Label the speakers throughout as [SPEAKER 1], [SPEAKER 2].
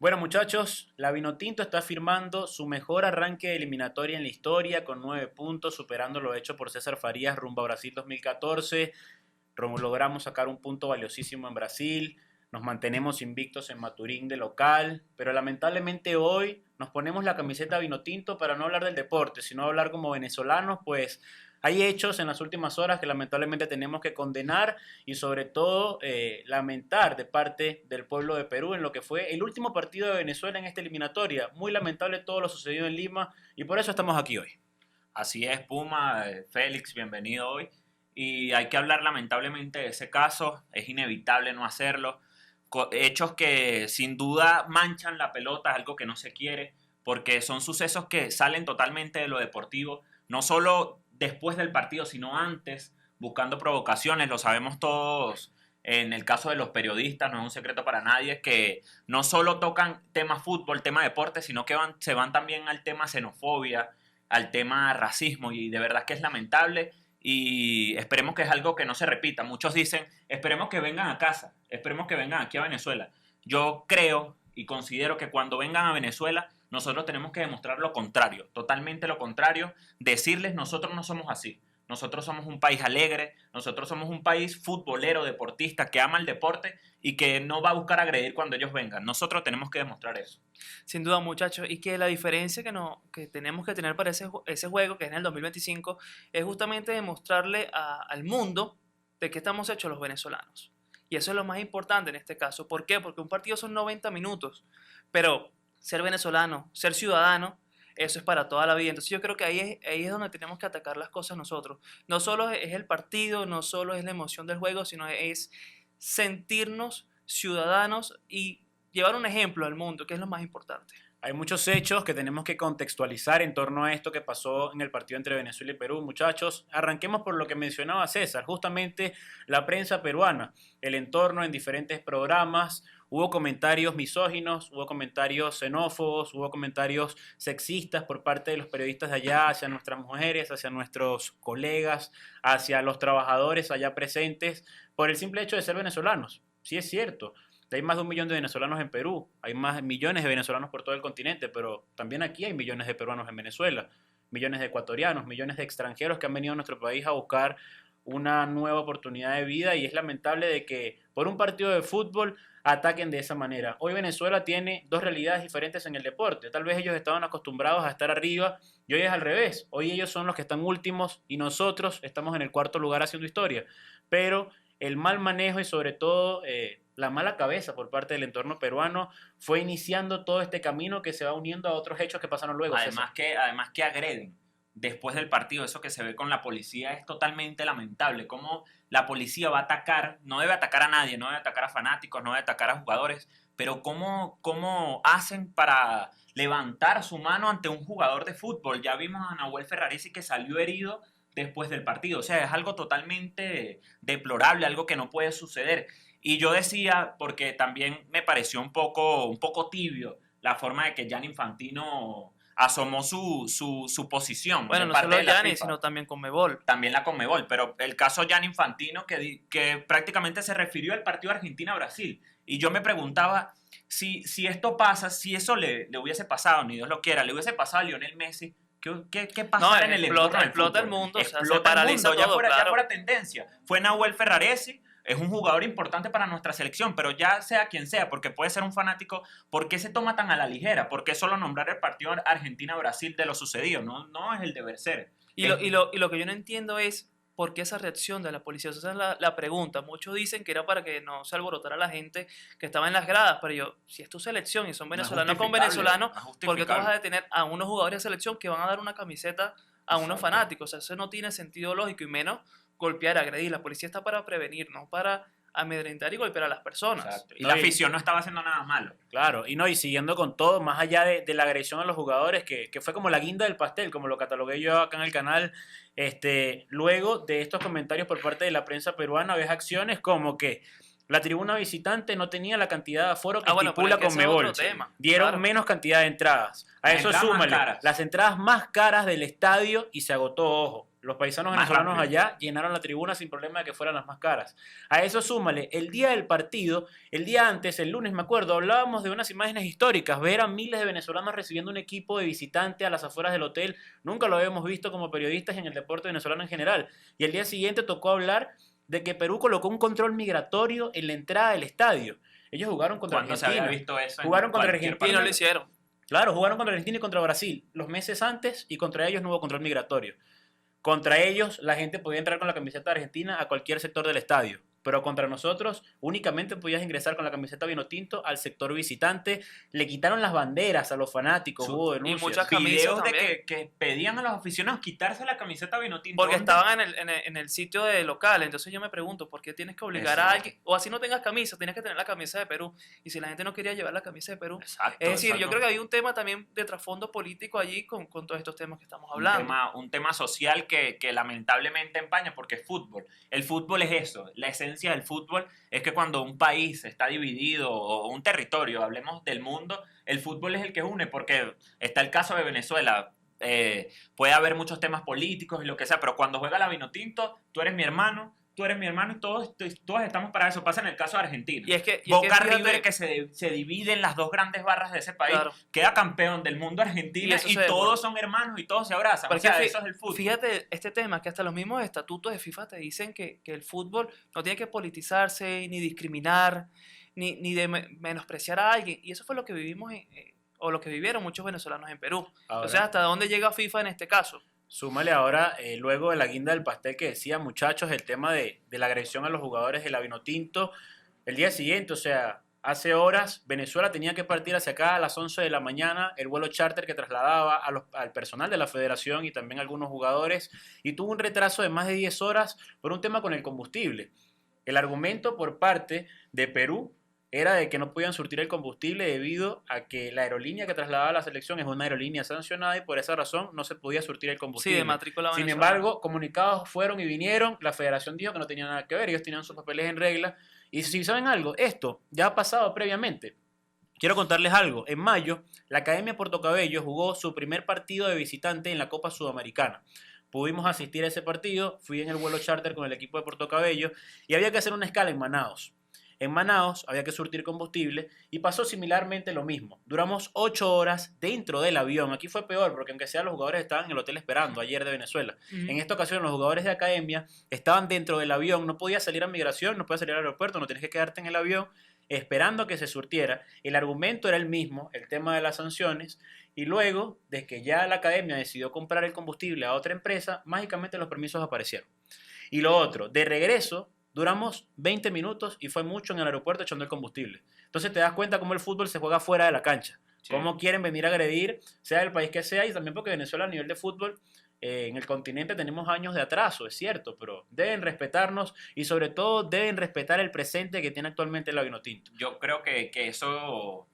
[SPEAKER 1] Bueno, muchachos, la Vinotinto está firmando su mejor arranque de eliminatoria en la historia con 9 puntos, superando lo hecho por César Farías rumbo a Brasil 2014. Logramos sacar un punto valiosísimo en Brasil, nos mantenemos invictos en Maturín de local, pero lamentablemente hoy nos ponemos la camiseta Vinotinto para no hablar del deporte, sino hablar como venezolanos, pues hay hechos en las últimas horas que lamentablemente tenemos que condenar y sobre todo lamentar de parte del pueblo de Perú en lo que fue el último partido de Venezuela en esta eliminatoria. Muy lamentable todo lo sucedido en Lima y por eso estamos aquí hoy.
[SPEAKER 2] Así es, Puma, Félix, bienvenido hoy. Y hay que hablar lamentablemente de ese caso, es inevitable no hacerlo. Hechos que sin duda manchan la pelota, es algo que no se quiere, porque son sucesos que salen totalmente de lo deportivo, no solo después del partido, sino antes, buscando provocaciones, lo sabemos todos. En el caso de los periodistas, no es un secreto para nadie, que no solo tocan tema fútbol, tema deporte, sino que se van también al tema xenofobia, al tema racismo, y de verdad que es lamentable y esperemos que es algo que no se repita. Muchos dicen, esperemos que vengan a casa, esperemos que vengan aquí a Venezuela. Yo creo y considero que cuando vengan a Venezuela nosotros tenemos que demostrar lo contrario, totalmente lo contrario, decirles nosotros no somos así. Nosotros somos un país alegre, nosotros somos un país futbolero, deportista, que ama el deporte y que no va a buscar agredir cuando ellos vengan. Nosotros tenemos que demostrar eso.
[SPEAKER 3] Sin duda, muchachos, y que la diferencia que tenemos que tener para ese juego, que es en el 2025, es justamente demostrarle al mundo de qué estamos hechos los venezolanos. Y eso es lo más importante en este caso. ¿Por qué? Porque un partido son 90 minutos, pero ser venezolano, ser ciudadano, eso es para toda la vida. Entonces yo creo que ahí es donde tenemos que atacar las cosas nosotros. No solo es el partido, no solo es la emoción del juego, sino es sentirnos ciudadanos y llevar un ejemplo al mundo, que es lo más importante.
[SPEAKER 1] Hay muchos hechos que tenemos que contextualizar en torno a esto que pasó en el partido entre Venezuela y Perú, muchachos. Arranquemos por lo que mencionaba César, justamente la prensa peruana, el entorno en diferentes programas. Hubo comentarios misóginos, hubo comentarios xenófobos, hubo comentarios sexistas por parte de los periodistas de allá hacia nuestras mujeres, hacia nuestros colegas, hacia los trabajadores allá presentes, por el simple hecho de ser venezolanos. Sí es cierto. Hay más de 1 millón de venezolanos en Perú, hay más millones de venezolanos por todo el continente, pero también aquí hay millones de peruanos en Venezuela, millones de ecuatorianos, millones de extranjeros que han venido a nuestro país a buscar una nueva oportunidad de vida y es lamentable de que por un partido de fútbol ataquen de esa manera. Hoy Venezuela tiene dos realidades diferentes en el deporte, tal vez ellos estaban acostumbrados a estar arriba y hoy es al revés, hoy ellos son los que están últimos y nosotros estamos en el 4.º lugar haciendo historia, pero el mal manejo y sobre todo la mala cabeza por parte del entorno peruano fue iniciando todo este camino que se va uniendo a otros hechos que pasaron luego.
[SPEAKER 2] Además que agreden después del partido, eso que se ve con la policía es totalmente lamentable. Cómo la policía va a atacar, no debe atacar a nadie, no debe atacar a fanáticos, no debe atacar a jugadores, pero cómo hacen para levantar su mano ante un jugador de fútbol. Ya vimos a Nahuel Ferraresi que salió herido después del partido. O sea, es algo totalmente deplorable, algo que no puede suceder. Y yo decía, porque también me pareció un poco tibio la forma de que Gianni Infantino asomó su posición.
[SPEAKER 3] Bueno, no solo Gianni, sino también Conmebol.
[SPEAKER 2] También la Conmebol, pero el caso Gianni Infantino que prácticamente se refirió al partido Argentina-Brasil. Y yo me preguntaba si esto pasa, si eso le hubiese pasado, ni Dios lo quiera, le hubiese pasado a Lionel Messi. ¿Qué pasa en el entorno del
[SPEAKER 3] explota el
[SPEAKER 2] fútbol?
[SPEAKER 3] mundo,
[SPEAKER 2] Explota
[SPEAKER 3] o sea, se paraliza
[SPEAKER 2] el mundo,
[SPEAKER 3] todo,
[SPEAKER 2] ya
[SPEAKER 3] claro.
[SPEAKER 2] fuera tendencia. Fue Nahuel Ferraresi, es un jugador importante para nuestra selección, pero ya sea quien sea, porque puede ser un fanático, ¿por qué se toma tan a la ligera? ¿Por qué solo nombrar el partido Argentina-Brasil de lo sucedido? No es el deber ser.
[SPEAKER 3] Y lo que yo no entiendo es por qué esa reacción de la policía. Esa es la pregunta. Muchos dicen que era para que no se alborotara la gente que estaba en las gradas, pero yo, si es tu selección y son venezolanos con venezolanos, ¿por qué tú vas a detener a unos jugadores de selección que van a dar una camiseta a unos fanáticos? O sea, eso no tiene sentido lógico y menos golpear, agredir. La policía está para prevenir, no para amedrentar y golpear a las personas.
[SPEAKER 2] Exacto. Y la afición no estaba haciendo nada malo.
[SPEAKER 1] Claro, y siguiendo con todo, más allá de la agresión a los jugadores, que fue como la guinda del pastel, como lo catalogué yo acá en el canal, luego de estos comentarios por parte de la prensa peruana, ves acciones como que la tribuna visitante no tenía la cantidad de aforo que estipula Conmebol. Dieron menos cantidad de entradas. A eso súmale las entradas más caras del estadio y se agotó, ojo. Los paisanos
[SPEAKER 2] Más
[SPEAKER 1] venezolanos
[SPEAKER 2] amplio.
[SPEAKER 1] allá llenaron la tribuna sin problema de que fueran las más caras. A eso súmale, el día del partido, el día antes, el lunes me acuerdo, hablábamos de unas imágenes históricas, ver a miles de venezolanos recibiendo un equipo de visitante a las afueras del hotel, nunca lo habíamos visto como periodistas en el deporte venezolano en general. Y el día siguiente tocó hablar de que Perú colocó un control migratorio en la entrada del estadio. Ellos jugaron contra
[SPEAKER 2] ¿Cuándo se había
[SPEAKER 1] Argentina.
[SPEAKER 2] visto eso?
[SPEAKER 1] Jugaron contra
[SPEAKER 2] cualquier
[SPEAKER 1] Argentina.
[SPEAKER 3] Y no lo
[SPEAKER 2] partido?
[SPEAKER 3] hicieron.
[SPEAKER 1] Claro, jugaron contra Argentina y contra Brasil los meses antes y contra ellos no hubo control migratorio. Contra ellos la gente podía entrar con la camiseta de Argentina a cualquier sector del estadio, pero contra nosotros únicamente podías ingresar con la camiseta vinotinto al sector visitante. Le quitaron las banderas a los fanáticos, hubo denuncias.
[SPEAKER 3] muchas camisas
[SPEAKER 2] Videos de
[SPEAKER 3] también.
[SPEAKER 2] que pedían a los aficionados quitarse la camiseta vinotinto.
[SPEAKER 3] Porque
[SPEAKER 2] ¿Dónde?
[SPEAKER 3] estaban en el sitio de local, entonces yo me pregunto, ¿por qué tienes que obligar a
[SPEAKER 2] Exacto.
[SPEAKER 3] alguien? O así no tengas camisa, tienes que tener la camisa de Perú. Y si la gente no quería llevar la camisa de Perú.
[SPEAKER 2] Exacto,
[SPEAKER 3] Es decir, yo
[SPEAKER 2] exacto.
[SPEAKER 3] creo que había un tema también de trasfondo político allí con todos estos temas que estamos
[SPEAKER 2] un
[SPEAKER 3] hablando.
[SPEAKER 2] tema, un tema social que lamentablemente empaña porque es fútbol. El fútbol es eso. La esencia del fútbol es que cuando un país está dividido o un territorio, hablemos del mundo, el fútbol es el que une porque está el caso de Venezuela. Puede haber muchos temas políticos y lo que sea, pero cuando juega la Vinotinto, tú eres mi hermano y todos estamos para eso. Pasa en el caso de Argentina.
[SPEAKER 3] Y es que
[SPEAKER 2] Boca
[SPEAKER 3] fíjate,
[SPEAKER 2] River, que se divide en las dos grandes barras de ese país,
[SPEAKER 3] claro,
[SPEAKER 2] queda campeón del mundo
[SPEAKER 3] Y
[SPEAKER 2] Argentina
[SPEAKER 3] eso
[SPEAKER 2] y
[SPEAKER 3] se ve,
[SPEAKER 2] todos son hermanos y todos se abrazan.
[SPEAKER 3] pero
[SPEAKER 2] O sea,
[SPEAKER 3] es que
[SPEAKER 2] eso es el fútbol.
[SPEAKER 3] fíjate este tema, que hasta los mismos estatutos de FIFA te dicen que el fútbol no tiene que politizarse, ni discriminar, ni menospreciar a alguien. Y eso fue lo que vivimos, o lo que vivieron muchos venezolanos en Perú.
[SPEAKER 1] Ahora,
[SPEAKER 3] O sea, ¿hasta dónde llega FIFA en este caso?
[SPEAKER 1] súmale ahora, luego de la guinda del pastel que decía, muchachos, el tema de la agresión a los jugadores de la Vinotinto. El día siguiente, o sea, hace horas, Venezuela tenía que partir hacia acá a las 11 de la mañana, el vuelo charter que trasladaba al personal de la federación y también a algunos jugadores, y tuvo un retraso de más de 10 horas por un tema con el combustible. El argumento por parte de Perú era de que no podían surtir el combustible debido a que la aerolínea que trasladaba la selección es una aerolínea sancionada y por esa razón no se podía surtir el
[SPEAKER 3] Sí,
[SPEAKER 1] combustible.
[SPEAKER 3] de matrícula
[SPEAKER 1] Sin
[SPEAKER 3] venezolana.
[SPEAKER 1] embargo, comunicados fueron y vinieron, la federación dijo que no tenía nada que ver, ellos tenían sus papeles en regla. Y si saben algo, esto ya ha pasado previamente. Quiero contarles algo. En mayo, la Academia Puerto Cabello jugó su primer partido de visitante en la Copa Sudamericana. Pudimos asistir a ese partido, fui en el vuelo charter con el equipo de Puerto Cabello y había que hacer una escala en Manaos. En Manaos había que surtir combustible y pasó similarmente lo mismo. Duramos 8 horas dentro del avión. Aquí fue peor porque aunque sea los jugadores estaban en el hotel esperando ayer de Venezuela.
[SPEAKER 3] Ujú.
[SPEAKER 1] En esta ocasión los jugadores de academia estaban dentro del avión. No podía salir a migración, no podía salir al aeropuerto, no tenías que quedarte en el avión esperando que se surtiera. El argumento era el mismo, el tema de las sanciones. Y luego de que ya la academia decidió comprar el combustible a otra empresa, mágicamente los permisos aparecieron. Y lo otro, de regreso, duramos 20 minutos y fue mucho en el aeropuerto echando el combustible. Entonces te das cuenta cómo el fútbol se juega fuera de la cancha.
[SPEAKER 2] Sí.
[SPEAKER 1] Cómo quieren venir a agredir, sea el país que sea, y también porque Venezuela a nivel de fútbol, en el continente tenemos años de atraso, es cierto, pero deben respetarnos y sobre todo deben respetar el presente que tiene actualmente la Vinotinto.
[SPEAKER 2] Yo creo que eso,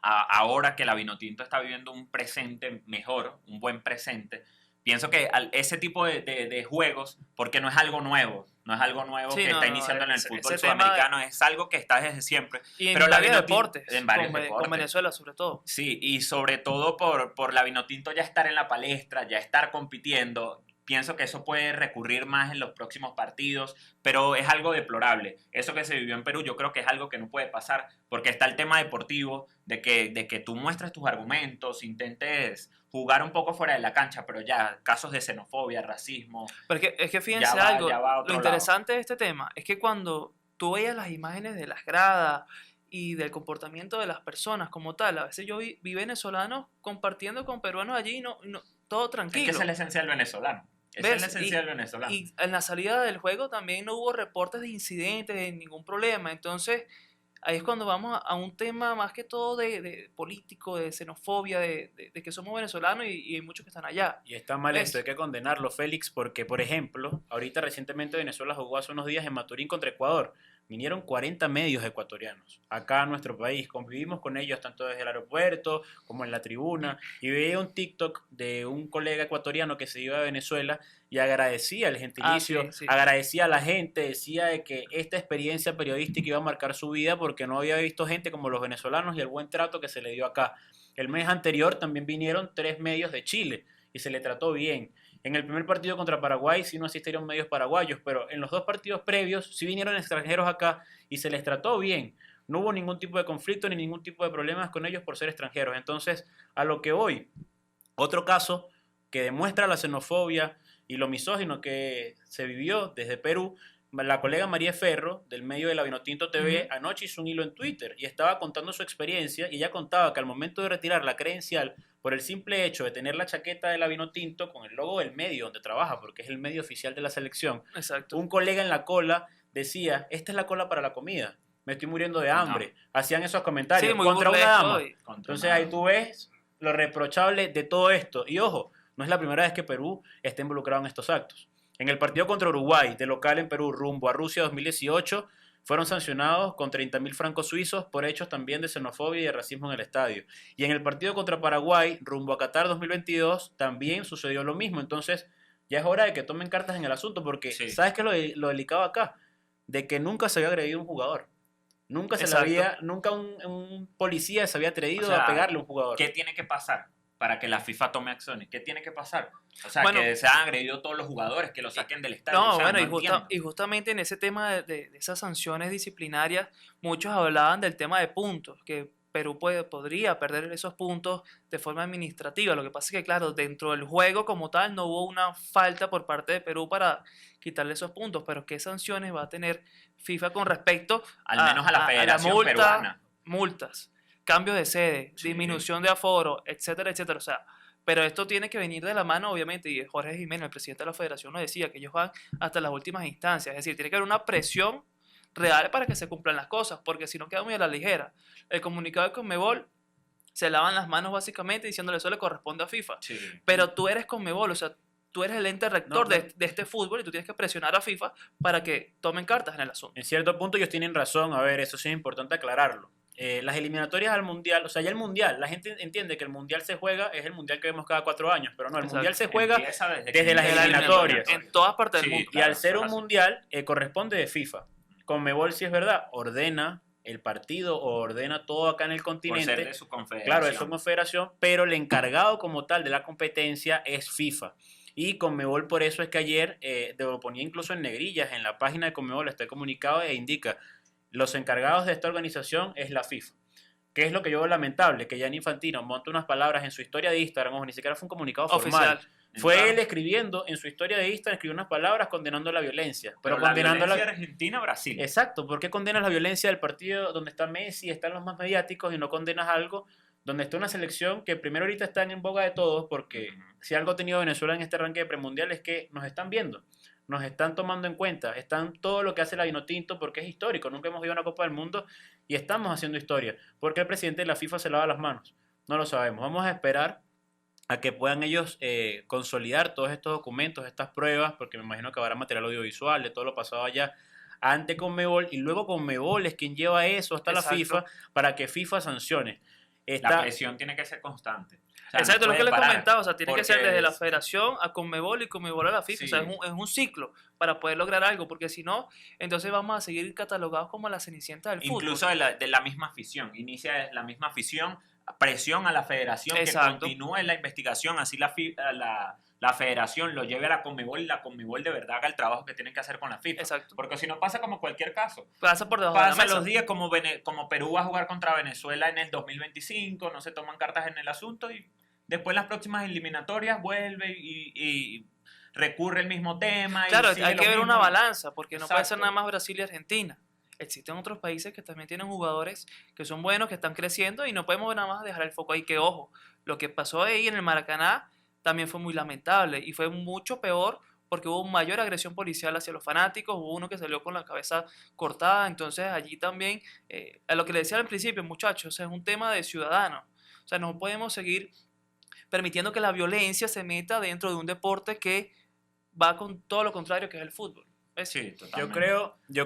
[SPEAKER 2] ahora que la Vinotinto está viviendo un presente mejor, un buen presente, pienso que ese tipo de juegos, porque no es algo nuevo, no es algo nuevo
[SPEAKER 3] Sí,
[SPEAKER 2] que
[SPEAKER 3] no,
[SPEAKER 2] está
[SPEAKER 3] no,
[SPEAKER 2] iniciando en el
[SPEAKER 3] ese
[SPEAKER 2] fútbol
[SPEAKER 3] tema-
[SPEAKER 2] sudamericano, es algo que está desde siempre.
[SPEAKER 3] Y en
[SPEAKER 2] Pero la
[SPEAKER 3] varios
[SPEAKER 2] Vinotinto-
[SPEAKER 3] deportes,
[SPEAKER 2] en varios
[SPEAKER 3] con
[SPEAKER 2] deportes.
[SPEAKER 3] Venezuela sobre todo.
[SPEAKER 2] Sí, y sobre todo por la Vinotinto ya estar en la palestra, ya estar compitiendo. Pienso que eso puede recurrir más en los próximos partidos, pero es algo deplorable. Eso que se vivió en Perú yo creo que es algo que no puede pasar, porque está el tema deportivo, de que tú muestres tus argumentos, intentes jugar un poco fuera de la cancha, pero ya casos de xenofobia, racismo.
[SPEAKER 3] Pero es que fíjense
[SPEAKER 2] Ya va-
[SPEAKER 3] algo,
[SPEAKER 2] ya va a otro
[SPEAKER 3] lo interesante de este tema es que cuando tú veías las imágenes de las gradas y del comportamiento de las personas como tal, a veces yo vi venezolanos compartiendo con peruanos allí y todo
[SPEAKER 2] Es
[SPEAKER 3] tranquilo.
[SPEAKER 2] que esa es la esencia del venezolano. Esa
[SPEAKER 3] ¿Ves?
[SPEAKER 2] es la esencia del venezolano.
[SPEAKER 3] Y en la salida del juego también no hubo reportes de incidentes, de ningún problema. Entonces, ahí es cuando vamos a un tema más que todo de político, de xenofobia, de que somos venezolanos y hay muchos que están allá.
[SPEAKER 1] Y está mal
[SPEAKER 3] ¿Ves?
[SPEAKER 1] esto, hay que condenarlo, Félix, porque, por ejemplo, ahorita recientemente Venezuela jugó hace unos días en Maturín contra Ecuador. Vinieron 40 medios ecuatorianos acá a nuestro país. Convivimos con ellos tanto desde el aeropuerto como en la tribuna. Y veía un TikTok de un colega ecuatoriano que se iba de Venezuela y agradecía el gentilicio,
[SPEAKER 3] sí, sí.
[SPEAKER 1] agradecía a la gente, decía de que esta experiencia periodística iba a marcar su vida porque no había visto gente como los venezolanos y el buen trato que se le dio acá. El mes anterior también vinieron 3 medios de Chile y se le trató bien. En el primer partido contra Paraguay sí no asistieron medios paraguayos, pero en los 2 partidos previos sí vinieron extranjeros acá y se les trató bien. No hubo ningún tipo de conflicto ni ningún tipo de problemas con ellos por ser extranjeros. Entonces, a lo que voy, otro caso que demuestra la xenofobia y lo misógino que se vivió desde Perú. La colega María Ferro, del medio de la Vinotinto TV, anoche hizo un hilo en Twitter y estaba contando su experiencia, y ella contaba que al momento de retirar la credencial, por el simple hecho de tener la chaqueta de la Vinotinto con el logo del medio donde trabaja, porque es el medio oficial de la selección,
[SPEAKER 3] Exacto.
[SPEAKER 1] un colega en la cola decía: esta es la cola para la comida, me estoy muriendo de hambre. Hacían esos comentarios
[SPEAKER 3] Sí, muy
[SPEAKER 1] contra una
[SPEAKER 3] burlesco
[SPEAKER 1] dama.
[SPEAKER 3] y-
[SPEAKER 1] Entonces ahí tú ves lo reprochable de todo esto. Y ojo, no es la primera vez que Perú está involucrado en estos actos. En el partido contra Uruguay, de local en Perú, rumbo a Rusia 2018, fueron sancionados con 30.000 francos suizos por hechos también de xenofobia y de racismo en el estadio. Y en el partido contra Paraguay, rumbo a Qatar 2022, también sucedió lo mismo. Entonces, ya es hora de que tomen cartas en el asunto, porque
[SPEAKER 2] Sí.
[SPEAKER 1] ¿sabes qué es lo delicado acá? De que nunca se había agredido a un jugador. Nunca se le
[SPEAKER 3] Exacto.
[SPEAKER 1] había, nunca un policía se había atrevido
[SPEAKER 2] O sea,
[SPEAKER 1] a pegarle a un jugador.
[SPEAKER 2] ¿Qué tiene que pasar para que la FIFA tome acciones? ¿Qué tiene que pasar? O sea,
[SPEAKER 3] Bueno,
[SPEAKER 2] que se han agredido todos los jugadores, que los saquen del estadio.
[SPEAKER 3] No,
[SPEAKER 2] O sea,
[SPEAKER 3] bueno,
[SPEAKER 2] no
[SPEAKER 3] y
[SPEAKER 2] entiendo.
[SPEAKER 3] justamente en ese tema de esas sanciones disciplinarias, muchos hablaban del tema de puntos, que Perú podría perder esos puntos de forma administrativa. Lo que pasa es que, claro, dentro del juego como tal no hubo una falta por parte de Perú para quitarle esos puntos, pero ¿qué sanciones va a tener FIFA con respecto
[SPEAKER 2] Al menos a la
[SPEAKER 3] la
[SPEAKER 2] Federación
[SPEAKER 3] multa,
[SPEAKER 2] Peruana.
[SPEAKER 3] multas, cambio de sede,
[SPEAKER 2] Sí.
[SPEAKER 3] disminución de aforo, etcétera, etcétera? O sea, pero esto tiene que venir de la mano, obviamente, y Jorge Jiménez, el presidente de la federación, nos decía que ellos van hasta las últimas instancias. Es decir, tiene que haber una presión real para que se cumplan las cosas, porque si no queda muy a la ligera. El comunicado de Conmebol se lavan las manos básicamente diciéndole eso le corresponde a FIFA.
[SPEAKER 2] Sí.
[SPEAKER 3] Pero tú eres Conmebol, o sea, tú eres el ente rector
[SPEAKER 1] No, no.
[SPEAKER 3] de este fútbol y tú tienes que presionar a FIFA para que tomen cartas en el asunto.
[SPEAKER 1] En cierto punto ellos tienen razón, a ver, eso sí es importante aclararlo. Las eliminatorias al Mundial, o sea, ya el Mundial, la gente entiende que el Mundial se juega, es el Mundial que vemos cada 4 años, pero no, el
[SPEAKER 3] Exacto.
[SPEAKER 1] Mundial se juega
[SPEAKER 2] Empieza
[SPEAKER 1] desde
[SPEAKER 2] que
[SPEAKER 1] las
[SPEAKER 2] inicia la
[SPEAKER 1] eliminatorias.
[SPEAKER 3] En todas partes del
[SPEAKER 2] Sí,
[SPEAKER 3] mundo.
[SPEAKER 1] y al
[SPEAKER 2] claro,
[SPEAKER 1] ser
[SPEAKER 2] eso
[SPEAKER 1] un
[SPEAKER 2] es así.
[SPEAKER 1] Mundial, corresponde de FIFA. Conmebol, si es verdad, ordena el partido o ordena todo acá en el
[SPEAKER 2] Por ser
[SPEAKER 1] continente.
[SPEAKER 2] de su confederación.
[SPEAKER 1] Claro, es una confederación, pero el encargado como tal de la competencia es FIFA. Y Conmebol, por eso es que ayer lo ponía incluso en negrillas en la página de Conmebol, está el comunicado e indica: los encargados de esta organización es la FIFA. ¿Qué es lo que yo veo lamentable? Que Gianni Infantino monta unas palabras en su historia de Instagram, ojo, ni siquiera fue un comunicado formal.
[SPEAKER 3] Oficial.
[SPEAKER 1] Fue él escribiendo en su historia de Instagram, escribió unas palabras condenando la violencia.
[SPEAKER 2] Pero la
[SPEAKER 1] condenando
[SPEAKER 2] violencia de Argentina-Brasil.
[SPEAKER 1] Exacto, ¿por qué condenas la violencia del partido donde está Messi, están los más mediáticos, y no condenas algo donde está una selección que primero ahorita están en boga de todos? Porque si algo ha tenido Venezuela en este arranque de premundial es que nos están viendo, nos están tomando en cuenta, están todo lo que hace la Vinotinto, porque es histórico, nunca hemos ido a una Copa del Mundo y estamos haciendo historia. ¿Por qué el presidente de la FIFA se lava las manos? No lo sabemos, vamos a esperar a que puedan ellos consolidar todos estos documentos, estas pruebas, porque me imagino que habrá material audiovisual de todo lo pasado allá ante Conmebol, y luego Conmebol es quien lleva eso hasta
[SPEAKER 3] Exacto.
[SPEAKER 1] la FIFA para que FIFA sancione.
[SPEAKER 2] La presión tiene que ser constante. O sea,
[SPEAKER 3] Exacto,
[SPEAKER 2] no
[SPEAKER 3] lo que
[SPEAKER 2] puede
[SPEAKER 3] les
[SPEAKER 2] parar,
[SPEAKER 3] comentaba, o sea, tiene que
[SPEAKER 2] porque
[SPEAKER 3] ser desde la federación a Conmebol y Conmebol a la FIFA,
[SPEAKER 2] Sí.
[SPEAKER 3] o sea, es un ciclo para poder lograr algo, porque si no, entonces vamos a seguir catalogados como la cenicienta del fútbol.
[SPEAKER 2] Incluso de la misma afición. Inicia la misma afición, presión a la federación
[SPEAKER 3] Exacto.
[SPEAKER 2] que continúe la investigación, así la federación lo lleve a la Conmebol y la Conmebol de verdad haga el trabajo que tiene que hacer con la FIFA.
[SPEAKER 3] Exacto.
[SPEAKER 2] Porque si no pasa como cualquier caso.
[SPEAKER 3] Pasa por debajo de la
[SPEAKER 2] Pasan
[SPEAKER 3] mesa.
[SPEAKER 2] los días como Perú va a jugar contra Venezuela en el 2025, no se toman cartas en el asunto y después en las próximas eliminatorias vuelve y recurre el mismo tema.
[SPEAKER 3] Claro,
[SPEAKER 2] y sigue
[SPEAKER 3] hay
[SPEAKER 2] lo
[SPEAKER 3] que ver
[SPEAKER 2] mismo.
[SPEAKER 3] una balanza, porque no puede ser
[SPEAKER 2] Exacto.
[SPEAKER 3] nada más Brasil y Argentina. Existen otros países que también tienen jugadores que son buenos, que están creciendo y no podemos nada más dejar el foco ahí. Que ojo, lo que pasó ahí en el Maracaná también fue muy lamentable y fue mucho peor porque hubo mayor agresión policial hacia los fanáticos, hubo uno que salió con la cabeza cortada, entonces allí también, a lo que le decía al principio, muchachos, o sea, es un tema de ciudadanos, o sea, no podemos seguir permitiendo que la violencia se meta dentro de un deporte que va con todo lo contrario que es el fútbol. ¿Ves?
[SPEAKER 2] Sí,
[SPEAKER 1] Yo
[SPEAKER 2] totalmente.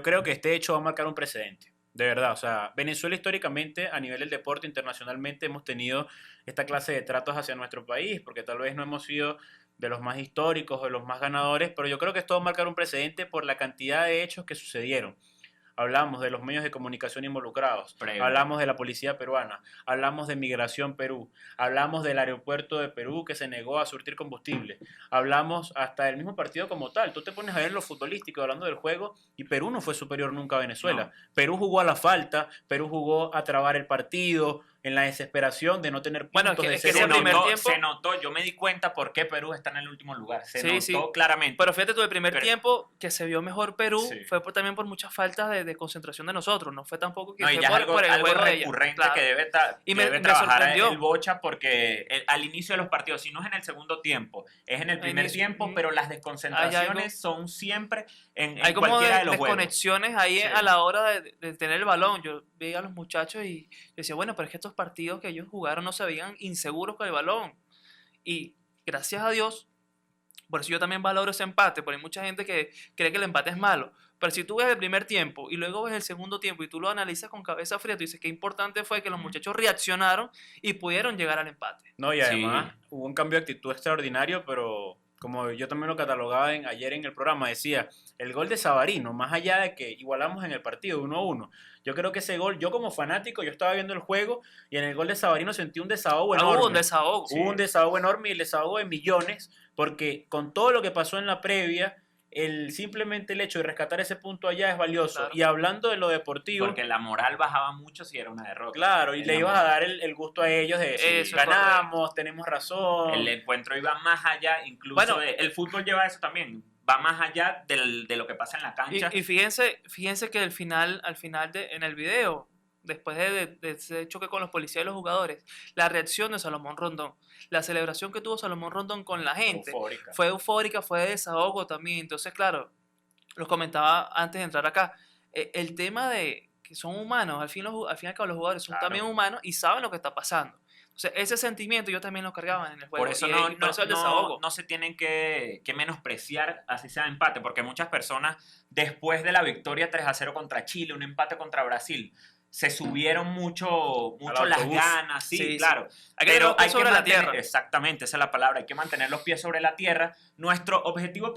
[SPEAKER 1] creo que este hecho va a marcar un precedente, de verdad. O sea, Venezuela históricamente, a nivel del deporte internacionalmente, hemos tenido esta clase de tratos hacia nuestro país, porque tal vez no hemos sido de los más históricos o de los más ganadores, pero yo creo que esto va a marcar un precedente por la cantidad de hechos que sucedieron. hablamos de los medios de comunicación involucrados,
[SPEAKER 2] Previo.
[SPEAKER 1] hablamos de la policía peruana, hablamos de Migración Perú, hablamos del aeropuerto de Perú que se negó a surtir combustible, hablamos hasta del mismo partido como tal. Tú te pones a ver lo futbolístico hablando del juego y Perú no fue superior nunca a Venezuela.
[SPEAKER 2] No.
[SPEAKER 1] Perú jugó a la falta, Perú jugó a trabar el partido en la desesperación de no tener puntos,
[SPEAKER 3] Bueno, es que-
[SPEAKER 1] de
[SPEAKER 3] es que
[SPEAKER 1] ser
[SPEAKER 3] ese primer tiempo-
[SPEAKER 2] se notó, yo me di cuenta por qué Perú está en el último lugar. Se
[SPEAKER 3] Sí,
[SPEAKER 2] notó
[SPEAKER 3] sí.
[SPEAKER 2] claramente.
[SPEAKER 3] Pero fíjate tú, el primer
[SPEAKER 2] Pero-
[SPEAKER 3] tiempo que se vio mejor Perú
[SPEAKER 2] Sí.
[SPEAKER 3] fue también por muchas faltas de concentración de nosotros. No fue tampoco que
[SPEAKER 2] No, y
[SPEAKER 3] fue
[SPEAKER 2] ya es algo,
[SPEAKER 3] por el
[SPEAKER 2] algo
[SPEAKER 3] juego de ella.
[SPEAKER 2] recurrente
[SPEAKER 3] Claro.
[SPEAKER 2] que debe,
[SPEAKER 3] Y
[SPEAKER 2] que
[SPEAKER 3] me-
[SPEAKER 2] debe
[SPEAKER 3] me
[SPEAKER 2] trabajar
[SPEAKER 3] sorprendió.
[SPEAKER 2] el Bocha, porque al inicio de los partidos, si no es en el segundo tiempo, es en el primer
[SPEAKER 3] inicio,
[SPEAKER 2] tiempo,
[SPEAKER 3] mm,
[SPEAKER 2] pero las
[SPEAKER 3] hay
[SPEAKER 2] desconcentraciones son siempre en
[SPEAKER 3] Hay como
[SPEAKER 2] cualquiera de los juegos.
[SPEAKER 3] desconexiones ahí
[SPEAKER 2] Sí.
[SPEAKER 3] a la hora de tener el balón. Yo veía a los muchachos y decía, bueno, pero es que estos partidos que ellos jugaron no se veían inseguros con el balón. Y gracias a Dios, por eso yo también valoro ese empate, porque hay mucha gente que cree que el empate es malo. Pero si tú ves el primer tiempo y luego ves el segundo tiempo y tú lo analizas con cabeza fría, tú dices qué importante fue que los muchachos reaccionaron y pudieron llegar al empate.
[SPEAKER 1] No, y
[SPEAKER 2] Sí.
[SPEAKER 1] además hubo un cambio de actitud extraordinario, pero como yo también lo catalogaba ayer en el programa, decía, el gol de Savarino, más allá de que igualamos en el partido 1-1, yo creo que ese gol, yo como fanático, yo estaba viendo el juego y en el gol de Savarino sentí un desahogo enorme.
[SPEAKER 3] Hubo un desahogo.
[SPEAKER 1] Hubo un desahogo enorme y el desahogo de millones, porque con todo lo que pasó en la previa, simplemente el hecho de rescatar ese punto allá es valioso.
[SPEAKER 3] Claro.
[SPEAKER 1] Y hablando de lo deportivo,
[SPEAKER 2] Porque la moral bajaba mucho si era una derrota.
[SPEAKER 1] claro, y
[SPEAKER 2] En
[SPEAKER 1] le
[SPEAKER 2] la
[SPEAKER 1] ibas a
[SPEAKER 2] moral.
[SPEAKER 1] dar el gusto a ellos de decir,
[SPEAKER 3] Eso es
[SPEAKER 1] ganamos, tenemos razón.
[SPEAKER 2] El encuentro iba más allá, incluso
[SPEAKER 3] Bueno.
[SPEAKER 2] el fútbol lleva eso también, va más allá de lo que pasa en la cancha.
[SPEAKER 3] Y fíjense que al final en el video, después de ese choque con los policías y los jugadores, la reacción de Salomón Rondón, la celebración que tuvo Salomón Rondón con la gente,
[SPEAKER 2] Eufórica.
[SPEAKER 3] fue eufórica, fue de desahogo también. Entonces, claro, los comentaba antes de entrar acá, el tema de que son humanos, al fin y al cabo los jugadores son
[SPEAKER 2] Claro.
[SPEAKER 3] también humanos y saben lo que está pasando. Entonces, ese sentimiento yo también lo cargaba en el juego.
[SPEAKER 2] Por eso
[SPEAKER 3] y
[SPEAKER 2] no,
[SPEAKER 3] por eso el
[SPEAKER 2] no-
[SPEAKER 3] desahogo.
[SPEAKER 2] no se tienen que menospreciar así sea empate, porque muchas personas después de la victoria 3-0 contra Chile, un empate contra Brasil, se subieron mucho las
[SPEAKER 1] autobús.
[SPEAKER 2] ganas, sí,
[SPEAKER 3] Sí, sí.
[SPEAKER 2] claro.
[SPEAKER 3] Hay que tener los pies sobre la tierra.
[SPEAKER 2] Exactamente, esa es la palabra, hay que mantener los pies sobre la tierra. Nuestro objetivo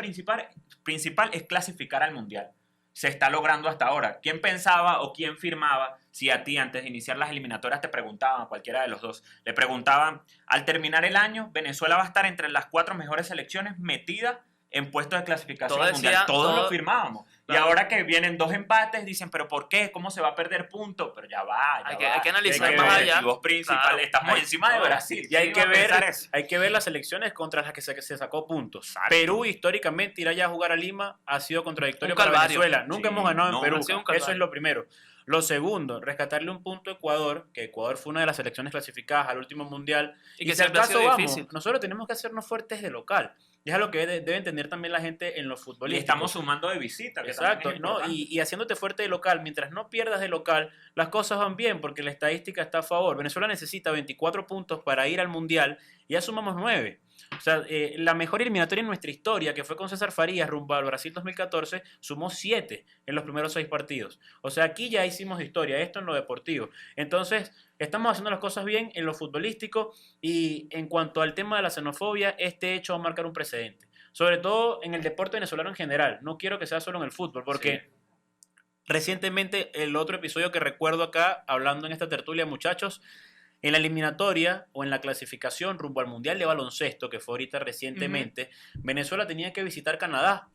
[SPEAKER 2] principal es clasificar al Mundial. Se está logrando hasta ahora. ¿Quién pensaba o quién firmaba si a ti antes de iniciar las eliminatorias te preguntaban, cualquiera de los dos, le preguntaban, al terminar el año, Venezuela va a estar entre las 4 mejores selecciones metidas en puestos de clasificación
[SPEAKER 3] Todo
[SPEAKER 2] al Mundial?
[SPEAKER 3] decía-
[SPEAKER 2] Todos
[SPEAKER 3] todo-
[SPEAKER 2] lo firmábamos. Y
[SPEAKER 3] Claro.
[SPEAKER 2] ahora que vienen 2 empates, dicen, ¿pero por qué? ¿Cómo se va a perder puntos? Pero ya va, ya
[SPEAKER 3] Hay
[SPEAKER 2] va.
[SPEAKER 3] que analizar
[SPEAKER 1] Hay que
[SPEAKER 3] más
[SPEAKER 1] ver,
[SPEAKER 3] allá.
[SPEAKER 2] Objetivos principales,
[SPEAKER 3] Claro.
[SPEAKER 2] estamos encima de
[SPEAKER 3] No.
[SPEAKER 2] Brasil.
[SPEAKER 1] Y hay
[SPEAKER 2] ¿Quién
[SPEAKER 1] que,
[SPEAKER 2] iba a pensar
[SPEAKER 1] ver,
[SPEAKER 2] eso?
[SPEAKER 1] hay que ver las selecciones contra las que se sacó puntos.
[SPEAKER 2] Exacto.
[SPEAKER 1] Perú, históricamente, ir allá a jugar a Lima ha sido contradictorio
[SPEAKER 3] Un
[SPEAKER 1] para
[SPEAKER 3] calvario.
[SPEAKER 1] Venezuela. Nunca
[SPEAKER 2] Sí,
[SPEAKER 1] hemos ganado en
[SPEAKER 2] no,
[SPEAKER 1] Perú.
[SPEAKER 3] ha sido un
[SPEAKER 1] Eso es
[SPEAKER 3] calvario.
[SPEAKER 1] lo primero. Lo segundo, rescatarle un punto a Ecuador, que Ecuador fue una de las selecciones clasificadas al último mundial.
[SPEAKER 3] Y que
[SPEAKER 1] si al
[SPEAKER 3] siempre ha
[SPEAKER 1] caso
[SPEAKER 3] sido
[SPEAKER 1] vamos,
[SPEAKER 3] difícil.
[SPEAKER 1] nosotros tenemos que hacernos fuertes de local. Y es algo que debe entender también la gente en los
[SPEAKER 2] Y
[SPEAKER 1] futbolistas.
[SPEAKER 2] estamos sumando de visita. Que también
[SPEAKER 1] Exacto,
[SPEAKER 2] es
[SPEAKER 1] ¿no?
[SPEAKER 2] importante.
[SPEAKER 1] Y haciéndote fuerte de local, mientras no pierdas de local, las cosas van bien porque la estadística está a favor. Venezuela necesita 24 puntos para ir al Mundial y ya sumamos 9. O sea, la mejor eliminatoria en nuestra historia, que fue con César Farías rumbo al Brasil 2014, sumó 7 en los primeros 6 partidos. O sea, aquí ya hicimos historia, esto en lo deportivo. Entonces, estamos haciendo las cosas bien en lo futbolístico y en cuanto al tema de la xenofobia, este hecho va a marcar un precedente. Sobre todo en el deporte venezolano en general. No quiero que sea solo en el fútbol, porque recientemente el otro episodio que recuerdo acá, hablando en esta tertulia, muchachos, en la eliminatoria o en la clasificación rumbo al Mundial de Baloncesto, que fue ahorita recientemente, Venezuela tenía que visitar Canadá.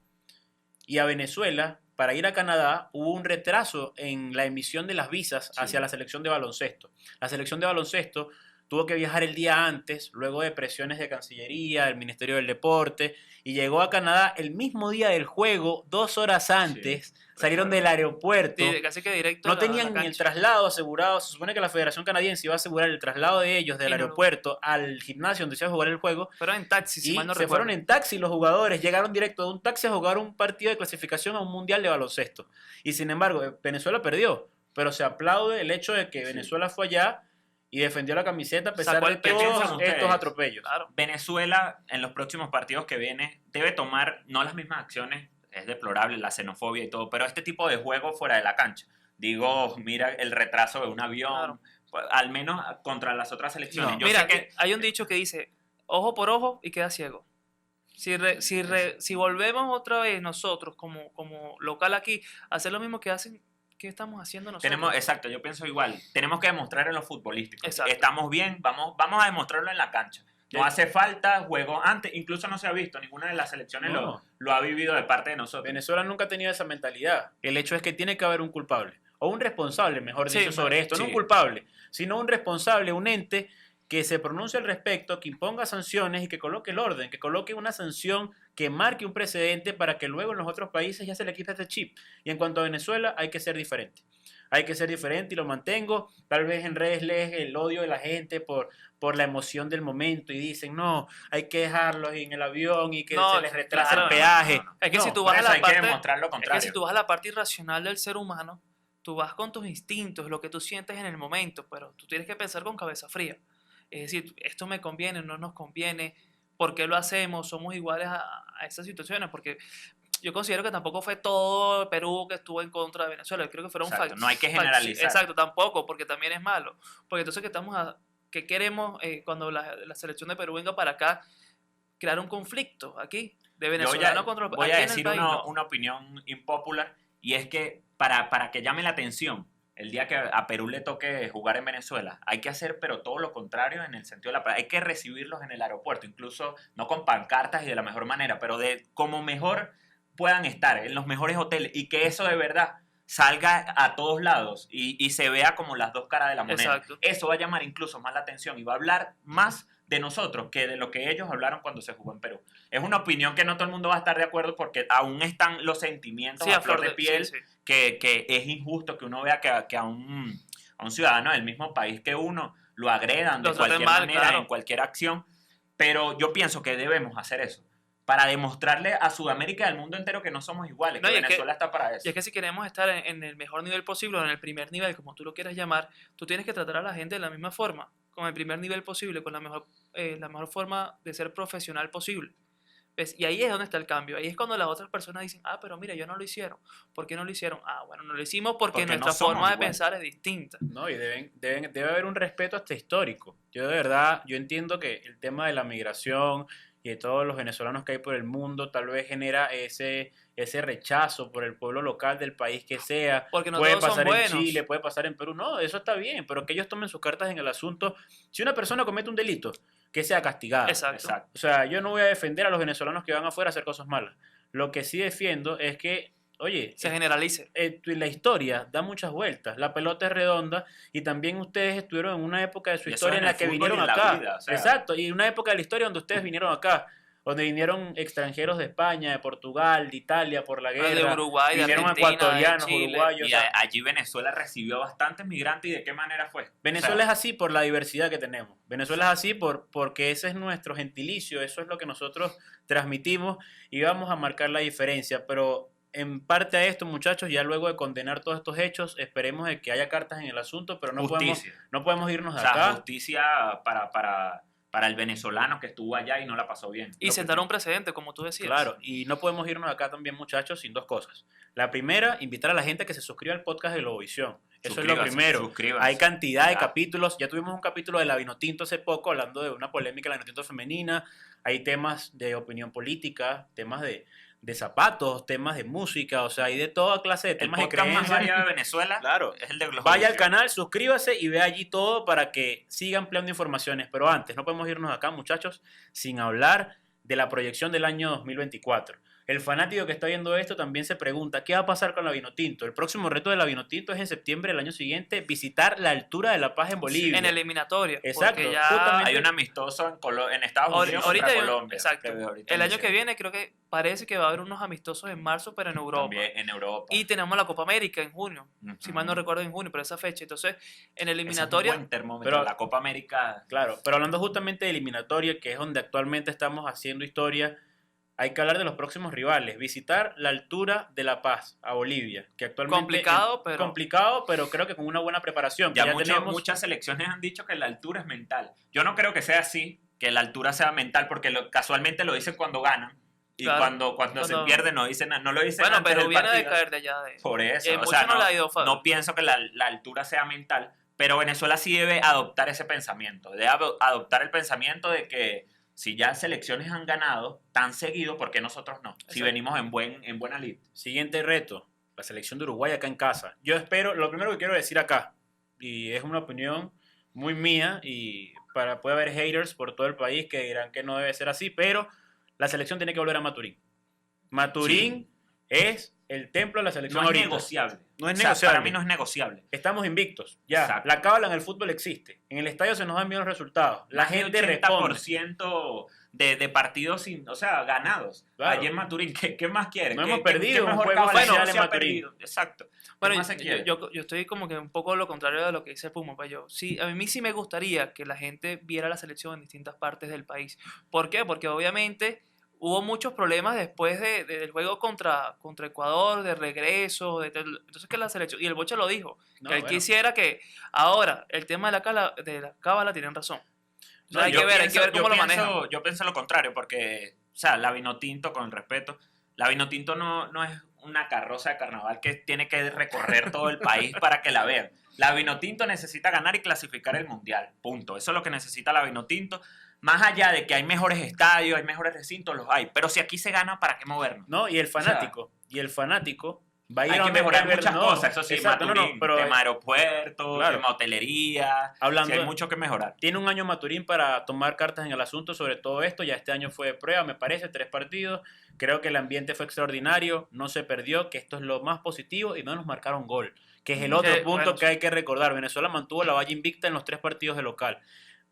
[SPEAKER 1] Y a Venezuela, para ir a Canadá, hubo un retraso en la emisión de las visas hacia la selección de baloncesto. La selección de baloncesto tuvo que viajar el día antes, luego de presiones de Cancillería, del Ministerio del Deporte, y llegó a Canadá el mismo día del juego, 2 horas antes, salieron del aeropuerto.
[SPEAKER 3] Sí, casi que directo.
[SPEAKER 1] No
[SPEAKER 3] a la
[SPEAKER 1] tenían ni el
[SPEAKER 3] cancha.
[SPEAKER 1] traslado asegurado. Se supone que la Federación Canadiense iba a asegurar el traslado de ellos del
[SPEAKER 3] Y no lo-
[SPEAKER 1] aeropuerto al gimnasio donde se iba a jugar el juego.
[SPEAKER 3] Pero en taxi, si
[SPEAKER 1] Y
[SPEAKER 3] mal no
[SPEAKER 1] se
[SPEAKER 3] recuerdo.
[SPEAKER 1] fueron en taxi los jugadores. Llegaron directo de un taxi a jugar un partido de clasificación a un mundial de baloncesto. Y sin embargo, Venezuela perdió. Pero se aplaude el hecho de que Venezuela fue allá y defendió la camiseta a pesar
[SPEAKER 3] Sacó
[SPEAKER 1] de
[SPEAKER 3] el pecho.
[SPEAKER 2] ¿Qué piensan
[SPEAKER 1] todos
[SPEAKER 2] ustedes?
[SPEAKER 1] estos atropellos.
[SPEAKER 3] Claro.
[SPEAKER 2] Venezuela en los próximos partidos que viene debe tomar no las mismas acciones, es deplorable la xenofobia y todo, pero este tipo de juego fuera de la cancha. Digo, mira el retraso de un avión,
[SPEAKER 3] Claro.
[SPEAKER 2] al menos contra las otras selecciones.
[SPEAKER 1] No.
[SPEAKER 2] Yo
[SPEAKER 3] Mira,
[SPEAKER 2] sé que
[SPEAKER 3] hay un dicho que dice, ojo por ojo y queda ciego. Si volvemos otra vez nosotros como local aquí a hacer lo mismo que hacen ¿qué estamos haciendo nosotros?
[SPEAKER 2] Exacto, yo pienso igual. Tenemos que demostrar en lo futbolístico.
[SPEAKER 3] Exacto.
[SPEAKER 2] Estamos bien, vamos a demostrarlo en la cancha. No hace falta juego antes, incluso no se ha visto, ninguna de las selecciones
[SPEAKER 1] No.
[SPEAKER 2] lo ha vivido de parte de nosotros.
[SPEAKER 1] Venezuela nunca ha tenido esa mentalidad. El hecho es que tiene que haber un culpable, o un responsable, mejor
[SPEAKER 3] Sí,
[SPEAKER 1] dicho, sobre esto.
[SPEAKER 2] sí.
[SPEAKER 1] No un culpable, sino un responsable, un ente que se pronuncie al respecto, que imponga sanciones y que coloque el orden, que coloque una sanción que marque un precedente para que luego en los otros países ya se le quite este chip. Y en cuanto a Venezuela, hay que ser diferente. Hay que ser diferente y lo mantengo. Tal vez en redes lees el odio de la gente por la emoción del momento y dicen, no, hay que dejarlos en el avión y que
[SPEAKER 3] No,
[SPEAKER 1] se les retrasa
[SPEAKER 3] claro,
[SPEAKER 1] el peaje.
[SPEAKER 2] no.
[SPEAKER 3] Es que
[SPEAKER 1] No,
[SPEAKER 3] si tú
[SPEAKER 2] Por
[SPEAKER 3] vas a
[SPEAKER 2] eso
[SPEAKER 3] la
[SPEAKER 2] hay
[SPEAKER 3] parte,
[SPEAKER 2] que demostrar lo
[SPEAKER 3] es
[SPEAKER 2] contrario.
[SPEAKER 3] que si tú vas a la parte irracional del ser humano, tú vas con tus instintos, lo que tú sientes en el momento, pero tú tienes que pensar con cabeza fría. Es decir, esto me conviene, no nos conviene, ¿por qué lo hacemos? Somos iguales a esas situaciones, porque yo considero que tampoco fue todo Perú que estuvo en contra de Venezuela. Yo creo que fueron
[SPEAKER 2] Exacto, no hay que generalizar.
[SPEAKER 3] Exacto, tampoco, porque también es malo. Porque entonces que queremos cuando la selección de Perú venga para acá, crear un conflicto aquí de venezolano contra
[SPEAKER 2] voy
[SPEAKER 3] aquí
[SPEAKER 2] a
[SPEAKER 3] en el
[SPEAKER 2] decir
[SPEAKER 3] país, no.
[SPEAKER 2] una opinión impopular, y es que para que llame la atención el día que a Perú le toque jugar en Venezuela, hay que hacer pero todo lo contrario en el sentido de hay que recibirlos en el aeropuerto, incluso no con pancartas y de la mejor manera, pero de como mejor puedan estar, en los mejores hoteles, y que eso de verdad salga a todos lados y se vea como las dos caras de la moneda.
[SPEAKER 3] Exacto.
[SPEAKER 2] Eso va a llamar incluso más la atención y va a hablar más de nosotros que de lo que ellos hablaron cuando se jugó en Perú. Es una opinión que no todo el mundo va a estar de acuerdo porque aún están los sentimientos
[SPEAKER 3] Sí,
[SPEAKER 2] a flor de piel,
[SPEAKER 3] sí, sí.
[SPEAKER 2] que es injusto que uno vea que a un ciudadano del mismo país que uno lo agredan de
[SPEAKER 3] Lo traten
[SPEAKER 2] cualquier
[SPEAKER 3] mal,
[SPEAKER 2] manera,
[SPEAKER 3] claro.
[SPEAKER 2] en cualquier acción, pero yo pienso que debemos hacer eso para demostrarle a Sudamérica y al mundo entero que no somos iguales,
[SPEAKER 3] No,
[SPEAKER 2] que
[SPEAKER 3] y es que-
[SPEAKER 2] Venezuela está para eso.
[SPEAKER 3] Y es que si queremos estar en el mejor nivel posible, o en el primer nivel, como tú lo quieras llamar, tú tienes que tratar a la gente de la misma forma, con el primer nivel posible, con la mejor forma de ser profesional posible. ¿Ves? Y ahí es donde está el cambio. Ahí es cuando las otras personas dicen, ah, pero mira, ellos no lo hicieron. ¿Por qué no lo hicieron? Ah, bueno, no lo hicimos porque
[SPEAKER 2] Porque no
[SPEAKER 3] nuestra
[SPEAKER 2] somos
[SPEAKER 3] forma de
[SPEAKER 2] iguales.
[SPEAKER 3] pensar es distinta.
[SPEAKER 1] No, y debe haber un respeto hasta histórico. Yo de verdad, yo entiendo que el tema de la migración y de todos los venezolanos que hay por el mundo tal vez genera ese rechazo por el pueblo local del país que sea.
[SPEAKER 3] Porque no
[SPEAKER 1] Puede
[SPEAKER 3] todos son
[SPEAKER 1] pasar en
[SPEAKER 3] buenos.
[SPEAKER 1] Chile, puede pasar en Perú. No, eso está bien, pero que ellos tomen sus cartas en el asunto. Si una persona comete un delito, que sea castigada.
[SPEAKER 3] Exacto.
[SPEAKER 1] O sea, yo no voy a defender a los venezolanos que van afuera a hacer cosas malas. Lo que sí defiendo es que, oye,
[SPEAKER 3] Se generalice.
[SPEAKER 1] la historia da muchas vueltas, la pelota es redonda y también ustedes estuvieron en una época de su
[SPEAKER 2] Y eso
[SPEAKER 1] historia
[SPEAKER 2] en
[SPEAKER 1] en la
[SPEAKER 2] el
[SPEAKER 1] que
[SPEAKER 2] fútbol
[SPEAKER 1] vinieron
[SPEAKER 2] y en la
[SPEAKER 1] acá.
[SPEAKER 2] vida, o sea.
[SPEAKER 1] Exacto, y una época de la historia donde ustedes vinieron acá, donde vinieron extranjeros de España, de Portugal, de Italia por la guerra,
[SPEAKER 3] De Uruguay, de
[SPEAKER 1] vinieron
[SPEAKER 3] Argentina,
[SPEAKER 1] ecuatorianos,
[SPEAKER 3] de Chile.
[SPEAKER 1] uruguayos.
[SPEAKER 2] Y
[SPEAKER 1] o sea,
[SPEAKER 2] allí Venezuela recibió bastantes migrantes, ¿y de qué manera fue?
[SPEAKER 1] Venezuela
[SPEAKER 2] O sea,
[SPEAKER 1] es así por la diversidad que tenemos. Venezuela es así porque ese es nuestro gentilicio, eso es lo que nosotros transmitimos y vamos a marcar la diferencia. Pero en parte a esto, muchachos, ya luego de condenar todos estos hechos, esperemos de que haya cartas en el asunto, pero
[SPEAKER 2] justicia.
[SPEAKER 1] no podemos irnos
[SPEAKER 2] O
[SPEAKER 1] de
[SPEAKER 2] sea,
[SPEAKER 1] acá.
[SPEAKER 2] justicia para el venezolano que estuvo allá y no la pasó bien.
[SPEAKER 3] Y sentar un precedente, como tú decías.
[SPEAKER 1] Claro, y no podemos irnos de acá también, muchachos, sin dos cosas. La primera, invitar a la gente a que se suscriba al podcast de Globovisión. Eso es lo primero.
[SPEAKER 2] Suscríbanse.
[SPEAKER 1] Hay cantidad de
[SPEAKER 2] Ya.
[SPEAKER 1] capítulos. Ya tuvimos un capítulo de la Vinotinto hace poco hablando de una polémica de la Vinotinto femenina. Hay temas de opinión política, temas de zapatos, temas de música, o sea, hay de toda clase de
[SPEAKER 2] El
[SPEAKER 1] temas de
[SPEAKER 2] podcast más
[SPEAKER 1] creencias.
[SPEAKER 2] variado de Venezuela
[SPEAKER 1] Claro.
[SPEAKER 2] es el de Globovisión.
[SPEAKER 1] Vaya al canal, suscríbase y vea allí todo para que siga ampliando informaciones. Pero antes, no podemos irnos de acá, muchachos, sin hablar de la proyección del año 2024. El fanático que está viendo esto también se pregunta, ¿qué va a pasar con la Vinotinto? El próximo reto de la Vinotinto es en septiembre del año siguiente visitar la altura de La Paz en Bolivia.
[SPEAKER 3] En eliminatoria.
[SPEAKER 1] Exacto,
[SPEAKER 3] Porque ya
[SPEAKER 1] justamente.
[SPEAKER 2] Hay un amistoso en Estados Unidos
[SPEAKER 3] ahorita
[SPEAKER 2] contra
[SPEAKER 3] hay
[SPEAKER 2] Colombia.
[SPEAKER 3] exacto.
[SPEAKER 2] que ahorita
[SPEAKER 3] El año
[SPEAKER 2] inicia.
[SPEAKER 3] que viene creo que parece que va a haber unos amistosos en marzo, pero en Europa.
[SPEAKER 2] También en Europa.
[SPEAKER 3] Y tenemos la Copa América en junio.
[SPEAKER 2] Ujú.
[SPEAKER 3] Si mal no recuerdo, en junio, pero esa fecha. Entonces, en
[SPEAKER 2] Ese es un
[SPEAKER 3] eliminatoria,
[SPEAKER 2] buen termómetro.
[SPEAKER 1] Pero-
[SPEAKER 2] La Copa América.
[SPEAKER 1] Claro, pero hablando justamente de eliminatoria, que es donde actualmente estamos haciendo historia, hay que hablar de los próximos rivales. Visitar la altura de La Paz, a Bolivia, que actualmente
[SPEAKER 3] Complicado, pero-
[SPEAKER 1] complicado, pero creo que con una buena preparación. que
[SPEAKER 2] Ya
[SPEAKER 1] tenemos-
[SPEAKER 2] muchas selecciones han dicho que la altura es mental. Yo no creo que sea así, que la altura sea mental, porque casualmente lo dicen cuando ganan. Y
[SPEAKER 3] Claro.
[SPEAKER 2] cuando se
[SPEAKER 3] Cuando-
[SPEAKER 2] pierde no dicen, no lo dicen
[SPEAKER 3] bueno,
[SPEAKER 2] antes
[SPEAKER 3] pero
[SPEAKER 2] del
[SPEAKER 3] viene de
[SPEAKER 2] partido.
[SPEAKER 3] caer de allá.
[SPEAKER 2] Por eso, o
[SPEAKER 3] mucho
[SPEAKER 2] sea,
[SPEAKER 3] no le ha ido
[SPEAKER 2] no pienso que la altura sea mental, pero Venezuela sí debe adoptar ese pensamiento, debe adoptar el pensamiento de que si ya selecciones han ganado tan seguido, ¿por qué nosotros no? Si
[SPEAKER 3] Exacto.
[SPEAKER 2] venimos en buena lid.
[SPEAKER 1] Siguiente reto, la selección de Uruguay acá en casa. Yo espero, lo primero que quiero decir acá, y es una opinión muy mía, y puede haber haters por todo el país que dirán que no debe ser así, pero la selección tiene que volver a Maturín. Maturín es el templo de la selección
[SPEAKER 2] No es
[SPEAKER 1] ahorita.
[SPEAKER 2] negociable.
[SPEAKER 1] No es
[SPEAKER 2] O sea,
[SPEAKER 1] negociable.
[SPEAKER 2] para mí no es negociable.
[SPEAKER 1] Estamos invictos, ya.
[SPEAKER 2] Exacto.
[SPEAKER 1] La cábala en el fútbol existe. En el estadio se nos dan bien los resultados. La
[SPEAKER 2] Más de
[SPEAKER 1] gente responde.
[SPEAKER 2] 80% de partidos ganados.
[SPEAKER 1] Claro.
[SPEAKER 2] Ayer Maturín, ¿qué más quiere?
[SPEAKER 1] No
[SPEAKER 2] ¿Qué-
[SPEAKER 1] hemos
[SPEAKER 2] qué-
[SPEAKER 1] perdido
[SPEAKER 2] qué
[SPEAKER 1] un
[SPEAKER 2] mejor
[SPEAKER 1] juego
[SPEAKER 2] cábala
[SPEAKER 1] oficial
[SPEAKER 2] no
[SPEAKER 1] en
[SPEAKER 2] se ha
[SPEAKER 1] Maturín.
[SPEAKER 2] perdido? Exacto. ¿Qué
[SPEAKER 3] Bueno,
[SPEAKER 2] más se quiere?
[SPEAKER 3] yo estoy como que un poco lo contrario de lo que dice Puma. Pues yo, sí, a mí sí me gustaría que la gente viera la selección en distintas partes del país. ¿Por qué? Porque obviamente hubo muchos problemas después del juego contra Ecuador, de regreso. Entonces que la selección, y el Bocha lo dijo,
[SPEAKER 1] No,
[SPEAKER 3] que él
[SPEAKER 1] bueno.
[SPEAKER 3] quisiera que ahora el tema de la cábala tienen razón. O sea,
[SPEAKER 2] No,
[SPEAKER 3] hay que ver cómo lo manejan.
[SPEAKER 2] Yo pienso lo contrario, porque, o sea, la Vinotinto, con el respeto, la Vinotinto no es una carroza de carnaval que tiene que recorrer todo el país para que la vean. La Vinotinto necesita ganar y clasificar el Mundial, punto. Eso es lo que necesita la Vinotinto. Más allá de que hay mejores estadios, hay mejores recintos, los hay. Pero si aquí se gana, ¿para qué movernos?
[SPEAKER 1] No, y el fanático va a ir
[SPEAKER 2] Hay
[SPEAKER 1] a
[SPEAKER 2] que
[SPEAKER 1] donde
[SPEAKER 2] mejorar
[SPEAKER 1] Valverde-
[SPEAKER 2] muchas
[SPEAKER 1] no,
[SPEAKER 2] cosas, eso sí,
[SPEAKER 1] exacto,
[SPEAKER 2] Maturín,
[SPEAKER 1] pero
[SPEAKER 2] tema aeropuertos,
[SPEAKER 1] claro.
[SPEAKER 2] tema hotelería,
[SPEAKER 1] hablando
[SPEAKER 2] sí hay
[SPEAKER 1] de-
[SPEAKER 2] mucho que mejorar.
[SPEAKER 1] tiene un año Maturín para tomar cartas en el asunto sobre todo esto. Ya este año fue de prueba, me parece, 3 partidos. Creo que el ambiente fue extraordinario, no se perdió, que esto es lo más positivo, y no nos marcaron gol, que es el otro punto
[SPEAKER 3] bueno,
[SPEAKER 1] que hay que recordar. Venezuela mantuvo la valla invicta en los 3 partidos de local,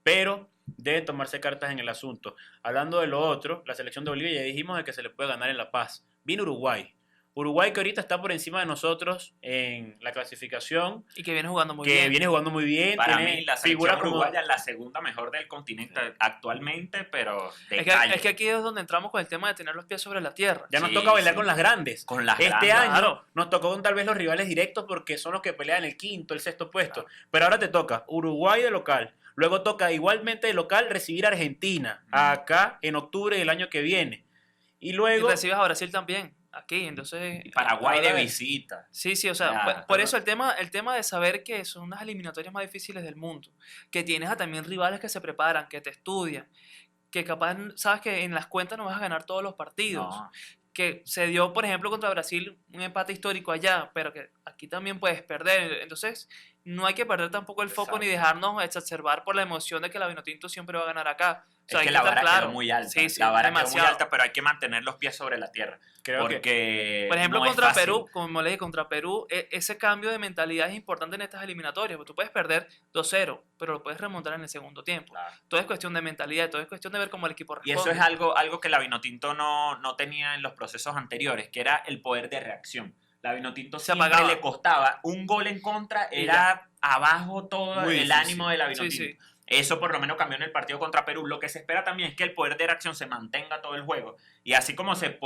[SPEAKER 1] pero deben tomarse cartas en el asunto. Hablando de lo otro, la selección de Bolivia, ya dijimos de que se le puede ganar en La Paz. Vino Uruguay. Uruguay, que ahorita está por encima de nosotros en la clasificación,
[SPEAKER 3] Y que viene jugando muy
[SPEAKER 1] que
[SPEAKER 3] bien.
[SPEAKER 1] viene jugando muy bien.
[SPEAKER 2] Para
[SPEAKER 1] tiene
[SPEAKER 2] mí, la
[SPEAKER 1] figura
[SPEAKER 2] selección
[SPEAKER 1] como-
[SPEAKER 2] uruguaya es la segunda mejor del continente actualmente, pero de
[SPEAKER 3] Es que,
[SPEAKER 2] calle.
[SPEAKER 3] es que aquí es donde entramos con el tema de tener los pies sobre la tierra.
[SPEAKER 1] Ya nos
[SPEAKER 2] Sí,
[SPEAKER 1] toca bailar
[SPEAKER 2] sí.
[SPEAKER 1] con las grandes.
[SPEAKER 2] Con las
[SPEAKER 1] Este
[SPEAKER 2] grandes.
[SPEAKER 1] año
[SPEAKER 3] Claro.
[SPEAKER 1] nos tocó con tal vez los rivales directos porque son los que pelean el quinto, el sexto puesto. Pero ahora te toca Uruguay de local. Luego toca igualmente de local recibir a Argentina acá en octubre del año que viene. Y
[SPEAKER 3] Y
[SPEAKER 1] luego...
[SPEAKER 3] recibes a Brasil también, aquí, entonces...
[SPEAKER 2] Y Paraguay de
[SPEAKER 1] ahora-
[SPEAKER 2] visita.
[SPEAKER 3] Sí, sí, o sea,
[SPEAKER 2] Ya,
[SPEAKER 3] por eso el tema de saber que son unas eliminatorias más difíciles del mundo, que tienes a también rivales que se preparan, que te estudian, que capaz sabes que en las cuentas no vas a ganar todos los partidos,
[SPEAKER 2] No.
[SPEAKER 3] que se dio, por ejemplo, contra Brasil un empate histórico allá, pero que aquí también puedes perder. Entonces, no hay que perder tampoco el foco ni
[SPEAKER 2] Exacto.
[SPEAKER 3] dejarnos exacerbar por la emoción de que la Vinotinto siempre va a ganar acá. O sea,
[SPEAKER 2] Es
[SPEAKER 3] hay
[SPEAKER 2] que la
[SPEAKER 3] estar
[SPEAKER 2] vara
[SPEAKER 3] claro.
[SPEAKER 2] quedó muy alta.
[SPEAKER 3] Sí, sí,
[SPEAKER 2] la vara quedó muy
[SPEAKER 3] demasiado.
[SPEAKER 2] alta, pero hay que mantener los pies sobre la tierra.
[SPEAKER 1] Creo que
[SPEAKER 2] Porque
[SPEAKER 3] Por ejemplo,
[SPEAKER 2] no es
[SPEAKER 3] contra
[SPEAKER 2] fácil.
[SPEAKER 3] Perú, como le dije, contra Perú, ese cambio de mentalidad es importante en estas eliminatorias, porque tú puedes perder 2-0, pero lo puedes remontar en el segundo tiempo.
[SPEAKER 2] Claro.
[SPEAKER 3] Todo es cuestión de mentalidad, todo es cuestión de ver cómo el equipo
[SPEAKER 2] Y
[SPEAKER 3] responde.
[SPEAKER 2] eso es algo que la Vinotinto no tenía en los procesos anteriores, que era el poder de reacción. La Vinotinto
[SPEAKER 3] Se
[SPEAKER 2] siempre
[SPEAKER 3] apagaba.
[SPEAKER 2] le costaba un gol en contra,
[SPEAKER 3] Y
[SPEAKER 2] era abajo todo
[SPEAKER 1] Muy
[SPEAKER 2] el
[SPEAKER 1] difícil.
[SPEAKER 2] ánimo de la
[SPEAKER 3] Sí,
[SPEAKER 2] Vinotinto.
[SPEAKER 3] sí.
[SPEAKER 2] Eso por lo menos cambió en el partido contra Perú. Lo que se espera también es que el poder de reacción se mantenga todo el juego. Y así como se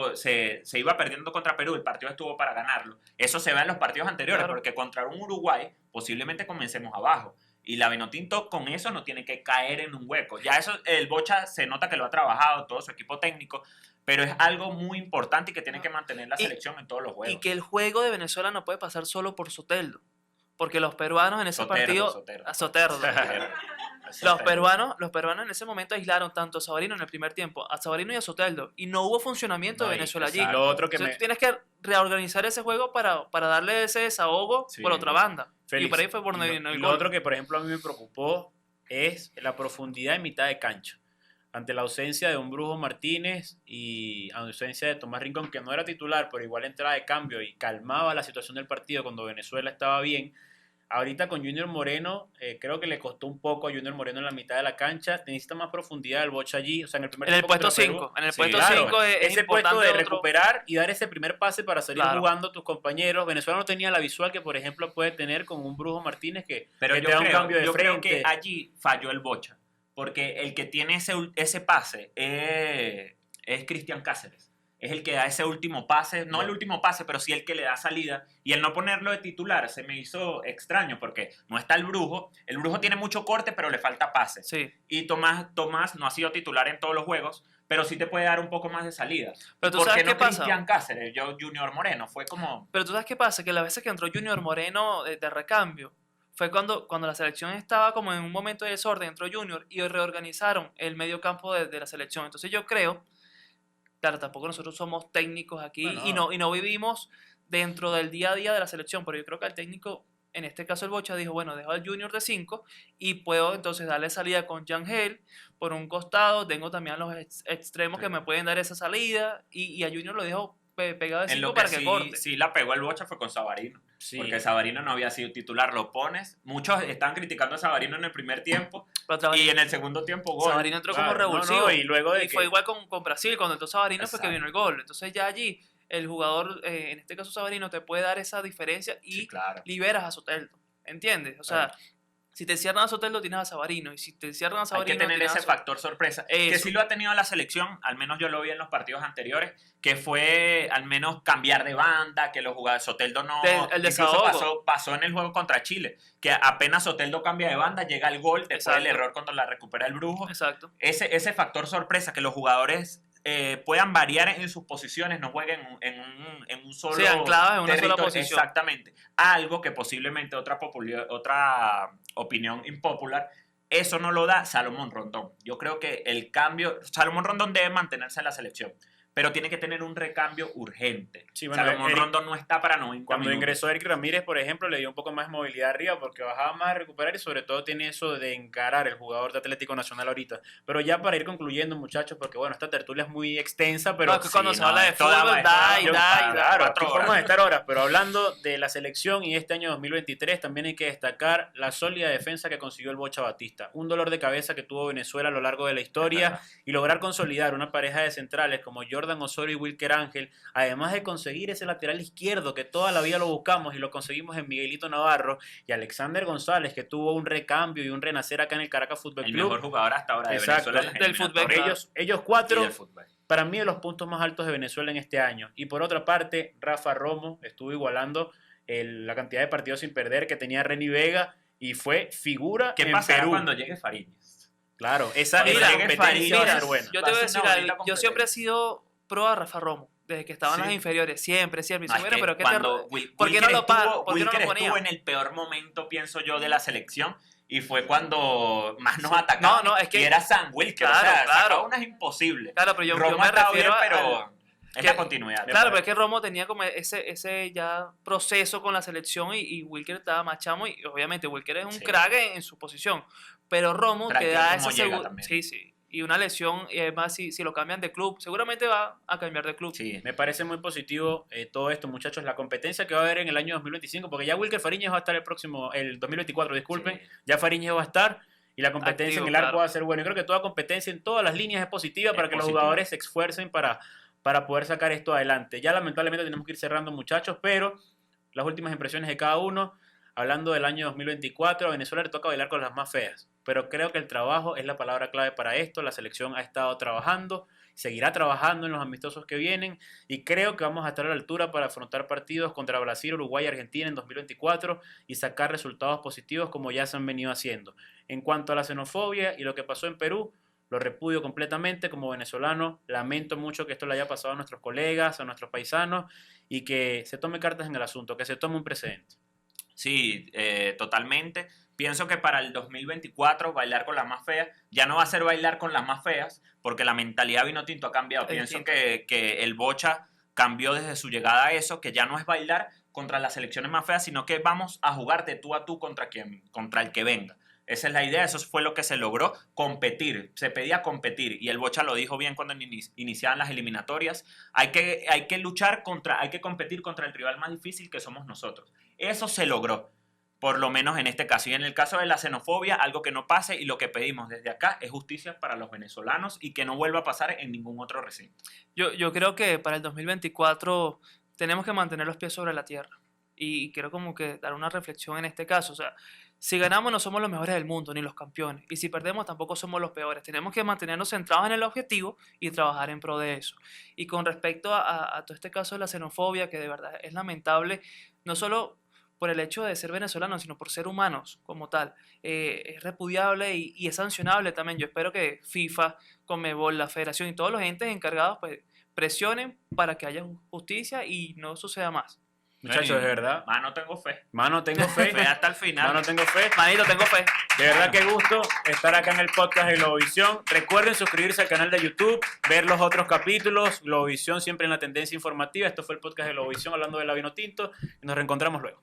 [SPEAKER 2] iba perdiendo contra Perú, el partido estuvo para ganarlo. Eso se ve en los partidos anteriores,
[SPEAKER 3] Claro.
[SPEAKER 2] porque contra un Uruguay posiblemente comencemos abajo. Y la Vinotinto con eso no tiene que caer en un hueco. Ya eso, el Bocha se nota que lo ha trabajado, todo su equipo técnico, pero es algo muy importante y que tiene que mantener la
[SPEAKER 3] Y-
[SPEAKER 2] selección en todos los juegos.
[SPEAKER 3] Y que el juego de Venezuela no puede pasar solo por Soteldo, porque los peruanos en ese
[SPEAKER 2] Soterdo,
[SPEAKER 3] partido...
[SPEAKER 2] Soterdo.
[SPEAKER 3] A Soterdo. Los peruanos en ese momento aislaron tanto a Sabarino en el primer tiempo, a Sabarino y a Soteldo, y no hubo funcionamiento
[SPEAKER 1] No,
[SPEAKER 3] de
[SPEAKER 1] y
[SPEAKER 3] Venezuela allí.
[SPEAKER 2] exacto.
[SPEAKER 1] Lo otro que
[SPEAKER 3] Entonces
[SPEAKER 1] me...
[SPEAKER 3] tú tienes que reorganizar ese juego para darle ese desahogo
[SPEAKER 2] Sí.
[SPEAKER 3] por otra banda. Y
[SPEAKER 1] Félix,
[SPEAKER 3] por ahí fue por donde
[SPEAKER 1] y
[SPEAKER 3] vino
[SPEAKER 1] lo,
[SPEAKER 3] el
[SPEAKER 1] y lo
[SPEAKER 3] gol.
[SPEAKER 1] otro que, por ejemplo, a mí me preocupó es la profundidad en mitad de cancha. Ante la ausencia de un Brujo Martínez y ausencia de Tomás Rincón, que no era titular, pero igual entraba de cambio y calmaba la situación del partido cuando Venezuela estaba bien. Ahorita con Junior Moreno, creo que le costó un poco a Junior Moreno en la mitad de la cancha. Necesita más profundidad el Bocha allí. O sea, en el primer
[SPEAKER 3] En el
[SPEAKER 1] tiempo
[SPEAKER 3] puesto
[SPEAKER 1] contra Perú,
[SPEAKER 3] 5. En el
[SPEAKER 2] Sí,
[SPEAKER 3] puesto
[SPEAKER 1] claro,
[SPEAKER 3] 5 es
[SPEAKER 1] ese puesto
[SPEAKER 3] importante
[SPEAKER 1] de
[SPEAKER 3] otro-
[SPEAKER 1] recuperar y dar ese primer pase para salir
[SPEAKER 3] Claro.
[SPEAKER 1] jugando a tus compañeros. Venezuela no tenía la visual que, por ejemplo, puede tener con un Brujo Martínez que,
[SPEAKER 2] Pero
[SPEAKER 1] que
[SPEAKER 2] yo
[SPEAKER 1] te da un
[SPEAKER 2] creo,
[SPEAKER 1] cambio de
[SPEAKER 2] yo creo
[SPEAKER 1] frente.
[SPEAKER 2] que allí falló el Bocha, porque el que tiene ese pase es Cristian Cáceres. Es el que da ese último pase, no el último pase, pero sí el que le da salida. Y el no ponerlo de titular se me hizo extraño, porque no está el Brujo. El Brujo tiene mucho corte, pero le falta pase.
[SPEAKER 3] Sí.
[SPEAKER 2] Y Tomás no ha sido titular en todos los juegos, pero sí te puede dar un poco más de salida.
[SPEAKER 3] Pero tú
[SPEAKER 2] ¿Por
[SPEAKER 3] sabes
[SPEAKER 2] qué no
[SPEAKER 3] qué pasa.
[SPEAKER 2] Cristian Cáceres? Yo, Junior Moreno, fue como...
[SPEAKER 3] Pero tú sabes qué pasa, que las veces que entró Junior Moreno de recambio, fue cuando la selección estaba como en un momento de desorden, entró Junior y reorganizaron el medio campo de la selección. Entonces yo creo, claro, tampoco nosotros somos técnicos aquí
[SPEAKER 1] Bueno.
[SPEAKER 3] y no vivimos dentro del día a día de la selección, pero yo creo que el técnico, en este caso el Bocha, dijo, bueno, dejo al Junior de 5 y puedo entonces darle salida con Yangel por un costado, tengo también a los extremos que me pueden dar esa salida y a Junior lo dejo pegado de
[SPEAKER 2] En
[SPEAKER 3] 5
[SPEAKER 2] lo
[SPEAKER 3] para
[SPEAKER 2] que
[SPEAKER 3] que
[SPEAKER 2] sí,
[SPEAKER 3] corte.
[SPEAKER 2] sí la pegó el Bocha fue con Savarino.
[SPEAKER 1] Sí.
[SPEAKER 2] Porque Savarino no había sido titular, lo pones. Muchos están criticando a Savarino en el primer tiempo
[SPEAKER 3] Pero
[SPEAKER 2] y en el segundo tiempo gol.
[SPEAKER 3] Savarino entró como
[SPEAKER 1] Claro,
[SPEAKER 3] revulsivo.
[SPEAKER 1] no, y luego de
[SPEAKER 3] y fue
[SPEAKER 1] que-
[SPEAKER 3] igual con Brasil, cuando entró Savarino fue que
[SPEAKER 2] Exacto.
[SPEAKER 3] vino el gol. Entonces ya allí el jugador, en este caso Savarino, te puede dar esa diferencia y
[SPEAKER 2] Sí, claro.
[SPEAKER 3] liberas a Soteldo. ¿Entiendes? O sea,
[SPEAKER 2] Claro.
[SPEAKER 3] si te cierran a Soteldo tienes a Savarino y si te cierran a
[SPEAKER 2] Hay
[SPEAKER 3] Savarino
[SPEAKER 2] que tener
[SPEAKER 3] tienes
[SPEAKER 2] ese
[SPEAKER 3] a
[SPEAKER 2] factor sorpresa. Que
[SPEAKER 3] Eso.
[SPEAKER 2] sí lo ha tenido la selección, al menos yo lo vi en los partidos anteriores, que fue al menos cambiar de banda, que los jugadores, Soteldo no...
[SPEAKER 3] El
[SPEAKER 2] incluso
[SPEAKER 3] desahogo.
[SPEAKER 2] pasó en el juego contra Chile, que apenas Soteldo cambia de banda, llega el gol, después
[SPEAKER 3] Exacto.
[SPEAKER 2] del error cuando la recupera el Brujo.
[SPEAKER 3] Exacto.
[SPEAKER 2] Ese factor sorpresa, que los jugadores puedan variar en sus posiciones, no jueguen en un solo
[SPEAKER 3] Sí, anclados en una sola
[SPEAKER 2] territorio.
[SPEAKER 3] posición.
[SPEAKER 2] Exactamente. Algo que posiblemente otra opinión impopular, eso no lo da Salomón Rondón. Yo creo que el cambio, Salomón Rondón debe mantenerse en la selección, pero tiene que tener un recambio urgente.
[SPEAKER 1] Sí, bueno,
[SPEAKER 2] Salomón
[SPEAKER 1] Eric-
[SPEAKER 2] Rondón no está para 90
[SPEAKER 1] Cuando
[SPEAKER 2] minutos.
[SPEAKER 1] ingresó Eric Ramírez, por ejemplo, le dio un poco más de movilidad arriba porque bajaba más a recuperar y sobre todo tiene eso de encarar el jugador de Atlético Nacional ahorita. Pero ya para ir concluyendo, muchachos, porque bueno, esta tertulia es muy extensa, pero...
[SPEAKER 3] No, es que cuando se
[SPEAKER 2] no,
[SPEAKER 3] habla de
[SPEAKER 2] esto da-
[SPEAKER 3] fútbol,
[SPEAKER 2] esto da
[SPEAKER 3] da y
[SPEAKER 2] yo-
[SPEAKER 3] da y da.
[SPEAKER 1] Claro,
[SPEAKER 2] 4
[SPEAKER 1] aquí
[SPEAKER 2] horas.
[SPEAKER 1] podemos estar horas, pero hablando de la selección y este año 2023 también hay que destacar la sólida defensa que consiguió el Bocha Batista. Un dolor de cabeza que tuvo Venezuela a lo largo de la historia y lograr consolidar una pareja de centrales como Jordan Osorio y Wilker Ángel, además de conseguir ese lateral izquierdo que toda la vida lo buscamos y lo conseguimos en Miguelito Navarro y Alexander González, que tuvo un recambio y un renacer acá en el Caracas Fútbol
[SPEAKER 2] El
[SPEAKER 1] Club.
[SPEAKER 2] mejor jugador hasta ahora de
[SPEAKER 1] Exacto,
[SPEAKER 2] Venezuela en las
[SPEAKER 3] del fútbol,
[SPEAKER 2] eliminatorias
[SPEAKER 3] claro.
[SPEAKER 1] Ellos
[SPEAKER 2] y
[SPEAKER 1] cuatro,
[SPEAKER 2] del fútbol.
[SPEAKER 1] para mí, de los puntos más altos de Venezuela en este año. Y por otra parte, Rafa Romo estuvo igualando la cantidad de partidos sin perder que tenía Reni Vega y fue figura
[SPEAKER 2] ¿Qué
[SPEAKER 1] en
[SPEAKER 2] pasará
[SPEAKER 1] Perú.
[SPEAKER 2] cuando llegue Fariñez?
[SPEAKER 1] Claro, esa
[SPEAKER 3] Mira,
[SPEAKER 1] competencia va a
[SPEAKER 3] mira,
[SPEAKER 1] ser buena.
[SPEAKER 3] yo
[SPEAKER 2] Va
[SPEAKER 3] te
[SPEAKER 2] a
[SPEAKER 3] voy a
[SPEAKER 2] ser
[SPEAKER 3] decir
[SPEAKER 2] una
[SPEAKER 3] algo.
[SPEAKER 2] bonita
[SPEAKER 3] Yo siempre he
[SPEAKER 2] competencia.
[SPEAKER 3] sido pro a Rafa Romo, desde que estaban
[SPEAKER 2] Sí.
[SPEAKER 3] las inferiores, siempre. Y
[SPEAKER 2] No,
[SPEAKER 3] dice,
[SPEAKER 2] es
[SPEAKER 3] "Mira,
[SPEAKER 2] que
[SPEAKER 3] pero ¿qué
[SPEAKER 2] cuando
[SPEAKER 3] ¿por qué no lo
[SPEAKER 2] estuvo,
[SPEAKER 3] ¿por qué no lo
[SPEAKER 2] Wilker
[SPEAKER 3] ponía?"
[SPEAKER 2] estuvo en el peor momento, pienso yo, de la selección y fue cuando más nos atacaban.
[SPEAKER 3] No, es que-
[SPEAKER 2] y era Sam Wilker,
[SPEAKER 3] Claro,
[SPEAKER 2] o sea,
[SPEAKER 3] claro.
[SPEAKER 2] sacaba unas imposibles.
[SPEAKER 3] Claro, pero yo
[SPEAKER 2] Romo
[SPEAKER 3] me
[SPEAKER 2] ha estado
[SPEAKER 3] refiero
[SPEAKER 2] bien,
[SPEAKER 3] a...
[SPEAKER 2] pero es
[SPEAKER 3] que-
[SPEAKER 2] la continuidad.
[SPEAKER 3] Claro, pero es que Romo tenía como ese ya proceso con la selección y Wilker estaba más chamo y obviamente Wilker es un
[SPEAKER 2] Sí.
[SPEAKER 3] crack en su posición, pero Romo
[SPEAKER 2] Pero hay
[SPEAKER 3] te
[SPEAKER 2] que
[SPEAKER 3] da
[SPEAKER 2] ver cómo
[SPEAKER 3] esa
[SPEAKER 2] llega
[SPEAKER 3] seguridad.
[SPEAKER 2] también.
[SPEAKER 3] Sí, sí. Y una lesión, y además si lo cambian de club, seguramente va a cambiar de club.
[SPEAKER 2] Sí.
[SPEAKER 1] Me parece muy positivo todo esto, muchachos, la competencia que va a haber en el año 2025, porque ya Wilker Fariñez va a estar el 2024, disculpen,
[SPEAKER 2] Sí.
[SPEAKER 1] ya Fariñez va a estar y la competencia
[SPEAKER 3] Activo,
[SPEAKER 1] en el arco
[SPEAKER 3] claro.
[SPEAKER 1] va a ser buena. Yo creo que toda competencia en todas las líneas es positiva
[SPEAKER 2] Es
[SPEAKER 1] para que los
[SPEAKER 2] positiva.
[SPEAKER 1] jugadores se esfuercen para poder sacar esto adelante. Ya lamentablemente tenemos que ir cerrando, muchachos, pero las últimas impresiones de cada uno. Hablando del año 2024, a Venezuela le toca bailar con las más feas, pero creo que el trabajo es la palabra clave para esto. La selección ha estado trabajando, seguirá trabajando en los amistosos que vienen y creo que vamos a estar a la altura para afrontar partidos contra Brasil, Uruguay y Argentina en 2024 y sacar resultados positivos como ya se han venido haciendo. En cuanto a la xenofobia y lo que pasó en Perú, lo repudio completamente como venezolano. Lamento mucho que esto le haya pasado a nuestros colegas, a nuestros paisanos y que se tome cartas en el asunto, que se tome un precedente.
[SPEAKER 2] Sí, totalmente. Pienso que para el 2024 bailar con las más feas ya no va a ser bailar con las más feas porque la mentalidad vino tinto ha cambiado.
[SPEAKER 3] Es
[SPEAKER 2] Pienso
[SPEAKER 3] distinto.
[SPEAKER 2] que el Bocha cambió desde su llegada a eso, que ya no es bailar contra las selecciones más feas, sino que vamos a jugar de tú a tú contra el que venga. Esa es la idea, eso fue lo que se logró, competir, se pedía competir y el Bocha lo dijo bien cuando iniciaban las eliminatorias, hay que luchar hay que competir contra el rival más difícil que somos nosotros. Eso se logró, por lo menos en este caso. Y en el caso de la xenofobia, algo que no pase y lo que pedimos desde acá es justicia para los venezolanos y que no vuelva a pasar en ningún otro recinto.
[SPEAKER 3] Yo creo que para el 2024 tenemos que mantener los pies sobre la tierra. Y quiero como que dar una reflexión en este caso. O sea, si ganamos no somos los mejores del mundo, ni los campeones. Y si perdemos tampoco somos los peores. Tenemos que mantenernos centrados en el objetivo y trabajar en pro de eso. Y con respecto a todo este caso de la xenofobia, que de verdad es lamentable, no solo por el hecho de ser venezolanos, sino por ser humanos como tal. Es repudiable y es sancionable también. Yo espero que FIFA, Conmebol, la Federación y todos los entes encargados pues, presionen para que haya justicia y no suceda más.
[SPEAKER 1] Muchachos, de verdad.
[SPEAKER 2] Mano, tengo fe.
[SPEAKER 1] Mano, tengo fe.
[SPEAKER 2] Fe hasta el final.
[SPEAKER 1] Mano, tengo fe.
[SPEAKER 3] Manito, tengo fe.
[SPEAKER 1] De verdad que gusto estar acá en el podcast de Globovisión. Recuerden suscribirse al canal de YouTube, ver los otros capítulos. Globovisión siempre en la tendencia informativa. Esto fue el podcast de Globovisión hablando de la vino tinto. Y nos reencontramos luego.